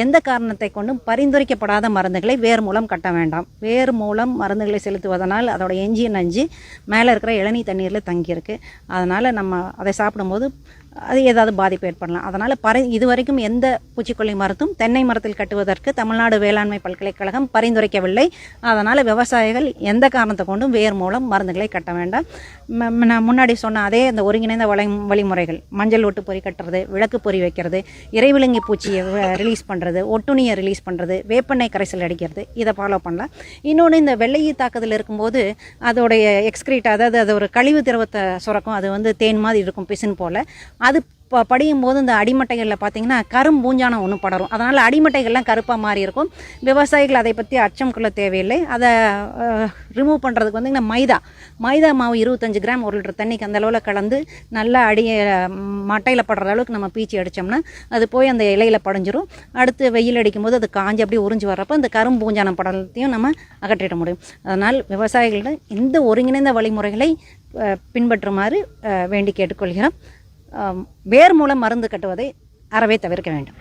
எந்த காரணத்தை கொண்டும் பரிந்துரைக்கப்படாத மருந்துகளை வேர் மூலம் கட்ட வேண்டாம். வேர் மூலம் மருந்துகளை செலுத்துவதனால் அதோட எஞ்சிய நஞ்சு மேலே இருக்கிற இளநீ தண்ணீரில் தங்கியிருக்கு. அதனால் நம்ம அதை சாப்பிடும்போது அது ஏதாவது பாதிப்பு ஏற்படலாம். அதனால் இதுவரைக்கும் எந்த பூச்சிக்கொல்லி மருந்தும் தென்னை மரத்தில் கட்டுவதற்கு தமிழ்நாடு வேளாண்மை பல்கலைக்கழகம் பரிந்துரைக்கவில்லை. அதனால் விவசாயிகள் எந்த காரணத்தை கொண்டும் வேர் மூலம் மருந்துகளை கட்ட வேண்டாம். நான் முன்னாடி சொன்ன அதே அந்த ஒருங்கிணைந்த வழிமுறைகள், மஞ்சள் ஒட்டு பொறி கட்டுறது, விளக்கு பொறி வைக்கிறது, இறைவிலங்கி பூச்சியை ரிலீஸ் பண்ணுறது, ஒட்டுணியை ரிலீஸ் பண்ணுறது, வேப்பெண்ணெய் கரைசல் அடிக்கிறது, இதை ஃபாலோ பண்ணலாம். இன்னொன்று, இந்த வெள்ளையீ தாக்குதல் இருக்கும்போது அதோடைய எக்ஸ்கிரீட், அதாவது அது ஒரு கழிவு திரவத்தை சுரக்கும். அது தேன் மாதிரி இருக்கும், பிசின் போல். அது படியும் போது இந்த அடிமட்டைகளில் பார்த்திங்கன்னா கரும்பூஞ்சானம் ஒன்று படரும். அதனால் அடிமட்டைகள்லாம் கருப்பாக மாறி இருக்கும். விவசாயிகள் அதை பற்றி அச்சம் கொள்ள தேவையில்லை. அதை ரிமூவ் பண்ணுறதுக்கு மைதா மாவு 25 கிராம் 1 லிட்டர் தண்ணிக்கு அந்த அளவில் கலந்து நல்லா மட்டையில் படுற அளவுக்கு நம்ம பீச்சி அடித்தோம்னா அது போய் அந்த இலையில் படிஞ்சிரும். அடுத்து வெயில் அடிக்கும் போது அது காஞ்சி அப்படியே உறிஞ்சி வர்றப்போ அந்த கரும்பூஞ்சானம் படலத்தையும் நம்ம அகற்றிட முடியும். அதனால் விவசாயிகளிடம் இந்த ஒருங்கிணைந்த வழிமுறைகளை பின்பற்றுமாறு வேண்டி கேட்டுக்கொள்கிறோம். வேர் மூலம் மருந்து கட்டுவதை அறவே தவிர்க்க வேண்டும்.